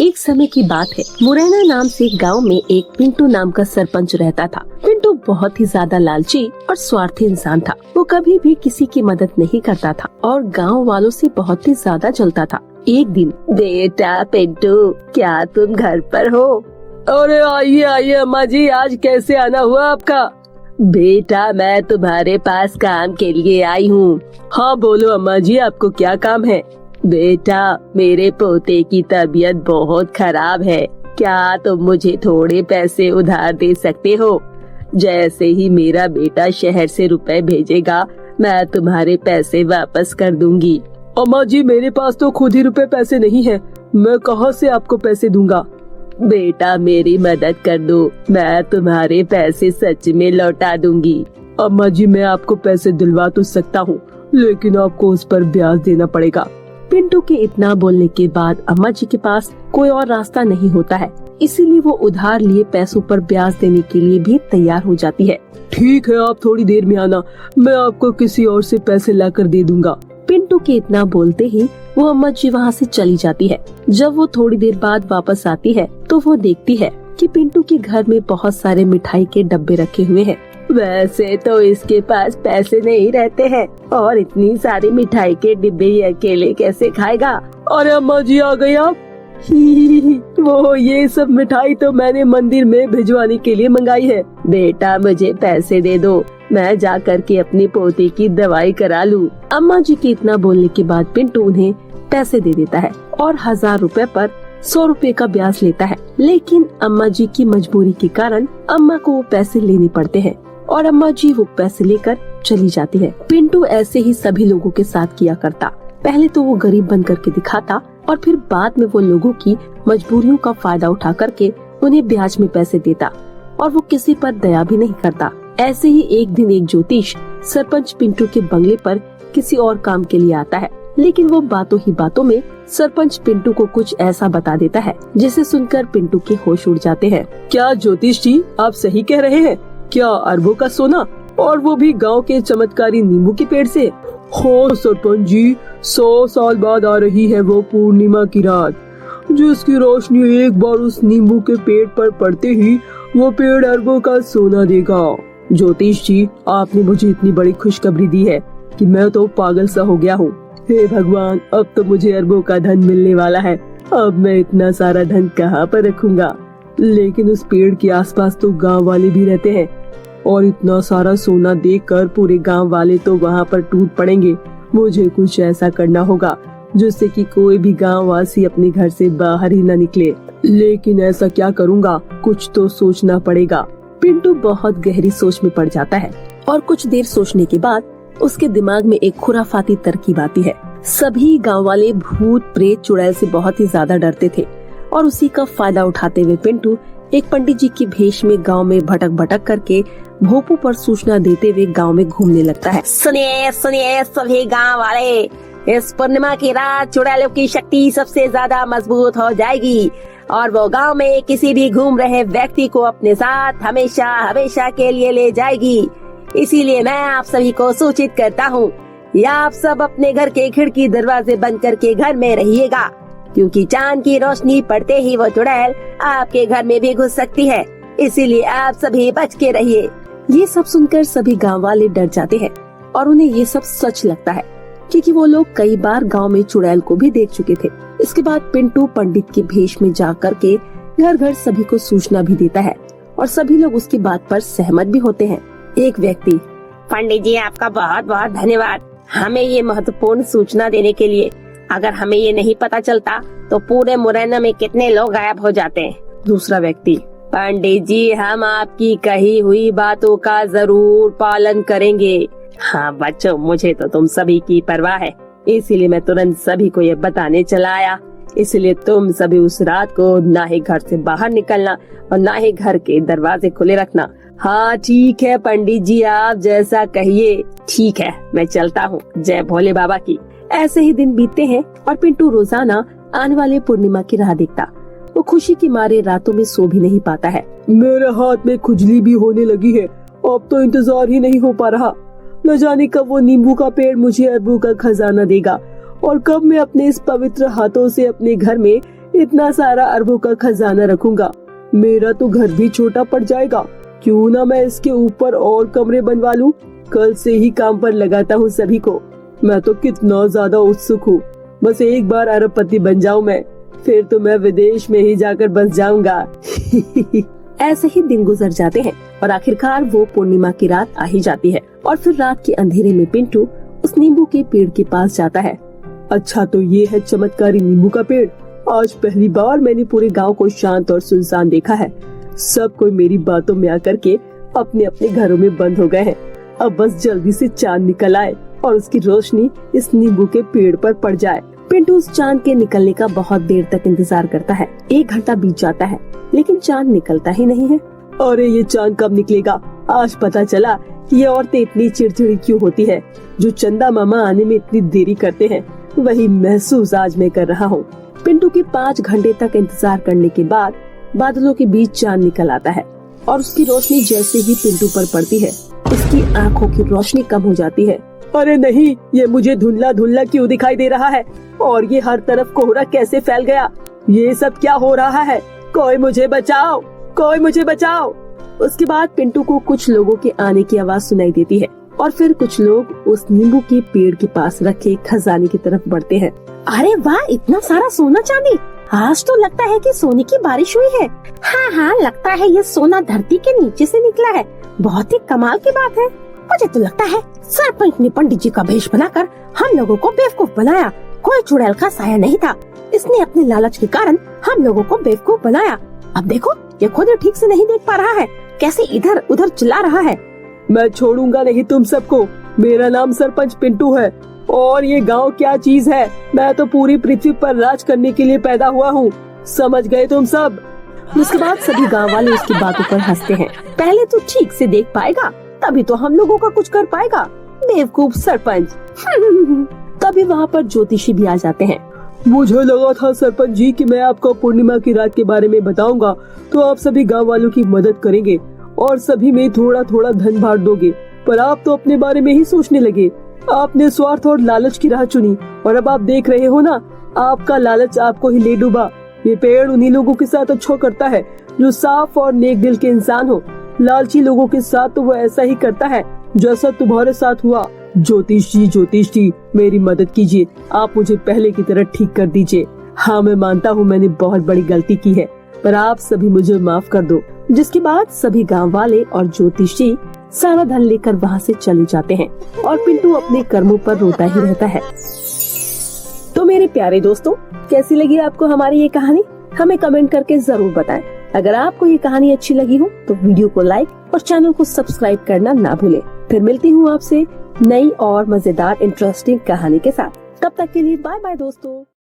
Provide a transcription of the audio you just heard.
एक समय की बात है, मुरैना नाम से एक गांव में एक पिंटू नाम का सरपंच रहता था। पिंटू बहुत ही ज्यादा लालची और स्वार्थी इंसान था। वो कभी भी किसी की मदद नहीं करता था और गांव वालों से बहुत ही ज्यादा जलता था। एक दिन, बेटा पिंटू, क्या तुम घर पर हो? अरे आइए आइए अम्मा जी, आज कैसे आना हुआ आपका? बेटा, मैं तुम्हारे पास काम के लिए आई हूँ। हाँ बोलो अम्मा जी, आपको क्या काम है? बेटा, मेरे पोते की तबीयत बहुत खराब है। क्या तुम मुझे थोड़े पैसे उधार दे सकते हो? जैसे ही मेरा बेटा शहर से रुपए भेजेगा, मैं तुम्हारे पैसे वापस कर दूंगी। अम्मा जी, मेरे पास तो खुद ही रुपए पैसे नहीं है, मैं कहाँ से आपको पैसे दूंगा? बेटा, मेरी मदद कर दो, मैं तुम्हारे पैसे सच में लौटा दूंगी। अम्मा जी, मैं आपको पैसे दिलवा तो सकता हूँ, लेकिन आपको उस पर ब्याज देना पड़ेगा। पिंटू के इतना बोलने के बाद अम्मा जी के पास कोई और रास्ता नहीं होता है, इसीलिए वो उधार लिए पैसों पर ब्याज देने के लिए भी तैयार हो जाती है। ठीक है, आप थोड़ी देर में आना, मैं आपको किसी और से पैसे लाकर दे दूंगा। पिंटू के इतना बोलते ही वो अम्मा जी वहाँ से चली जाती है। जब वो थोड़ी देर बाद वापस आती है तो वो देखती है कि पिंटू के घर में बहुत सारे मिठाई के डब्बे रखे हुए हैं। वैसे तो इसके पास पैसे नहीं रहते हैं और इतनी सारी मिठाई के डिब्बे ये अकेले कैसे खाएगा? अरे अम्मा जी, आ गई आप? वो ये सब मिठाई तो मैंने मंदिर में भिजवाने के लिए मंगाई है। बेटा, मुझे पैसे दे दो, मैं जा करके अपनी पोती की दवाई करा लूं। अम्मा जी के इतना बोलने के बाद पिंटू उन्हें पैसे दे देता है और 1000 रुपए पर 100 रुपए का ब्याज लेता है। लेकिन अम्मा जी की मजबूरी के कारण अम्मा को वो पैसे लेने पड़ते हैं और अम्मा जी वो पैसे लेकर चली जाती है। पिंटू ऐसे ही सभी लोगों के साथ किया करता। पहले तो वो गरीब बन करके दिखाता और फिर बाद में वो लोगों की मजबूरियों का फायदा उठा करके उन्हें ब्याज में पैसे देता और वो किसी पर दया भी नहीं करता। ऐसे ही एक दिन एक ज्योतिष सरपंच पिंटू के बंगले पर किसी और काम के लिए आता है, लेकिन वो बातों ही बातों में सरपंच पिंटू को कुछ ऐसा बता देता है जिसे सुनकर पिंटू के होश उड़ जाते हैं। क्या ज्योतिष जी, आप सही कह रहे हैं? क्या अरबों का सोना, और वो भी गांव के चमत्कारी नींबू के पेड़ से? हाँ सरपंच जी, 100 साल बाद आ रही है वो पूर्णिमा की रात, जिसकी रोशनी एक बार उस नींबू के पेड़ पर पड़ते ही वो पेड़ अरबों का सोना देगा। ज्योतिष जी, आपने मुझे इतनी बड़ी खुशखबरी दी है कि मैं तो पागल सा हो गया हूँ। हे भगवान, अब तो मुझे अरबों का धन मिलने वाला है। अब मैं इतना सारा धन कहाँ पर रखूंगा? लेकिन उस पेड़ के आसपास तो गांव वाले भी रहते हैं और इतना सारा सोना देखकर पूरे गांव वाले तो वहाँ पर टूट पड़ेंगे। मुझे कुछ ऐसा करना होगा जिससे कि कोई भी गांव वासी अपने घर से बाहर ही न निकले। लेकिन ऐसा क्या करूँगा? कुछ तो सोचना पड़ेगा। पिंटू बहुत गहरी सोच में पड़ जाता है और कुछ देर सोचने के बाद उसके दिमाग में एक खुराफाती तरकीब आती है। सभी गांव वाले भूत प्रेत चुड़ैल से बहुत ही ज्यादा डरते थे और उसी का फायदा उठाते हुए पिंटू एक पंडित जी की भेष में गांव में भटक भटक करके भोपू पर सूचना देते हुए गांव में घूमने लगता है। सुनिए सुनिए सभी गांव वाले, इस पूर्णिमा की रात चुड़ैलों की शक्ति सबसे ज्यादा मजबूत हो जाएगी और वो गांव में किसी भी घूम रहे व्यक्ति को अपने साथ हमेशा हमेशा के लिए ले जाएगी। इसीलिए मैं आप सभी को सूचित करता हूँ, या आप सब अपने घर के खिड़की दरवाजे बंद करके घर में रहिएगा, क्योंकि चांद की रोशनी पड़ते ही वो चुड़ैल आपके घर में भी घुस सकती है। इसीलिए आप सभी बच के रहिए। ये सब सुनकर सभी गांव वाले डर जाते हैं और उन्हें ये सब सच लगता है, क्योंकि वो लोग कई बार गांव में चुड़ैल को भी देख चुके थे। इसके बाद पिंटू पंडित के भेष में जा करके घर घर सभी को सूचना भी देता है और सभी लोग उसकी बात पर सहमत भी होते हैं। एक व्यक्ति, पंडित जी, आपका बहुत बहुत धन्यवाद हमें ये महत्वपूर्ण सूचना देने के लिए। अगर हमें ये नहीं पता चलता तो पूरे मुरैना में कितने लोग गायब हो जाते हैं। दूसरा व्यक्ति, पंडित जी, हम आपकी कही हुई बातों का जरूर पालन करेंगे। हाँ बच्चों, मुझे तो तुम सभी की परवाह है, इसीलिए मैं तुरंत सभी को ये बताने चला आया। इसलिए तुम सभी उस रात को ना ही घर से बाहर निकलना और ना ही घर के दरवाजे खुले रखना। हाँ ठीक है पंडित जी, आप जैसा कहिए। ठीक है, मैं चलता हूँ। जय भोले बाबा की। ऐसे ही दिन बीतते हैं और पिंटू रोजाना आने वाले पूर्णिमा की राह देखता। वो खुशी के मारे रातों में सो भी नहीं पाता है। मेरे हाथ में खुजली भी होने लगी है, अब तो इंतजार ही नहीं हो पा रहा। न जाने कब वो नींबू का पेड़ मुझे अरबों का खजाना देगा और कब मैं अपने इस पवित्र हाथों से अपने घर में इतना सारा अरबों का खजाना रखूंगा, मेरा तो घर भी छोटा पड़ जाएगा। क्यों ना मैं इसके ऊपर और कमरे बनवा लूं। कल से ही काम पर लगाता हूँ सभी को। मैं तो कितना ज्यादा उत्सुक हूँ। बस एक बार अरबपति बन जाऊं मैं, फिर तो मैं विदेश में ही जाकर बस जाऊंगा। ऐसे ही दिन गुजर जाते हैं और आखिरकार वो पूर्णिमा की रात आ ही जाती है। और फिर रात के अंधेरे में पिंटू उस नींबू के पेड़ के पास जाता है। अच्छा, तो ये है चमत्कारी नींबू का पेड़। आज पहली बार मैंने पूरे गांव को शांत और सुनसान देखा है। सब कोई मेरी बातों में आकर के अपने अपने घरों में बंद हो गए हैं। अब बस जल्दी से चांद निकल आए और उसकी रोशनी इस नींबू के पेड़ पर पड़ जाए। पिंटू उस चांद के निकलने का बहुत देर तक इंतजार करता है। 1 घंटा बीत जाता है लेकिन चांद निकलता ही नहीं है। अरे ये चांद कब निकलेगा? आज पता चला कि ये औरतें इतनी चिड़चिड़ी क्यों होती है। जो चंदा मामा आने में इतनी देरी करते हैं, वही महसूस आज मैं कर रहा हूँ। पिंटू के 5 घंटे तक इंतजार करने के बाद बादलों के बीच चांद निकल आता है और उसकी रोशनी जैसे ही पिंटू पर पड़ती है, उसकी आंखों की रोशनी कम हो जाती है। अरे नहीं, ये मुझे धुंधला धुंधला क्यों दिखाई दे रहा है? और ये हर तरफ कोहरा कैसे फैल गया? ये सब क्या हो रहा है? कोई मुझे बचाओ, कोई मुझे बचाओ। उसके बाद पिंटू को कुछ लोगों के आने की आवाज सुनाई देती है और फिर कुछ लोग उस नींबू के पेड़ के पास रखे खजाने की तरफ बढ़ते हैं। अरे वाह, इतना सारा सोना चांदी! आज तो लगता है कि सोने की बारिश हुई है। हाँ, लगता है ये सोना धरती के नीचे से निकला है। बहुत ही कमाल की बात है। मुझे तो लगता है सरपंच ने पंडित जी का भेष बनाकर हम लोगों को बेवकूफ बनाया। कोई चुड़ैल का साया नहीं था। इसने अपने लालच के कारण हम लोगों को बेवकूफ बनाया। अब देखो, ये खुद ठीक से नहीं देख पा रहा है, कैसे इधर उधर चिल्ला रहा है। मैं छोड़ूंगा नहीं तुम सबको। मेरा नाम सरपंच पिंटू है और ये गांव क्या चीज है। मैं तो पूरी पृथ्वी पर राज करने के लिए पैदा हुआ हूँ। समझ गए तुम सब? उसके बाद सभी गांव वाले उसकी बातों पर हंसते हैं। पहले तो ठीक से देख पाएगा, तभी तो हम लोगों का कुछ कर पाएगा। बेवकूफ सरपंच। तभी वहाँ पर ज्योतिषी भी आ जाते हैं। मुझे लगा था सरपंच जी कि मैं आपको पूर्णिमा की रात के बारे में बताऊंगा तो आप सभी गांव वालों की मदद करेंगे और सभी में थोड़ा थोड़ा धन बांट दोगे, पर आप तो अपने बारे में ही सोचने लगे। आपने स्वार्थ और लालच की राह चुनी और अब आप देख रहे हो ना, आपका लालच आपको ही ले डूबा। ये पेड़ उन्हीं लोगों के साथ अच्छा करता है जो साफ और नेक दिल के इंसान हो। लालची लोगों के साथ तो वो ऐसा ही करता है जैसा तुम्हारे साथ हुआ। ज्योतिष जी, मेरी मदद कीजिए। आप मुझे पहले की तरह ठीक कर दीजिए। हाँ, मैं मानता हूँ मैंने बहुत बड़ी गलती की है, पर आप सभी मुझे माफ कर दो। जिसके बाद सभी गांव वाले और ज्योतिषी सारा धन लेकर वहाँ से चले जाते हैं और पिंटू अपने कर्मों पर रोता ही रहता है। तो मेरे प्यारे दोस्तों, कैसी लगी आपको हमारी ये कहानी? हमें कमेंट करके जरूर बताएं। अगर आपको ये कहानी अच्छी लगी हो तो वीडियो को लाइक और चैनल को सब्सक्राइब करना ना भूलें। फिर मिलती हूँ आपसे नई और मजेदार इंटरेस्टिंग कहानी के साथ। तब तक के लिए बाय बाय दोस्तों।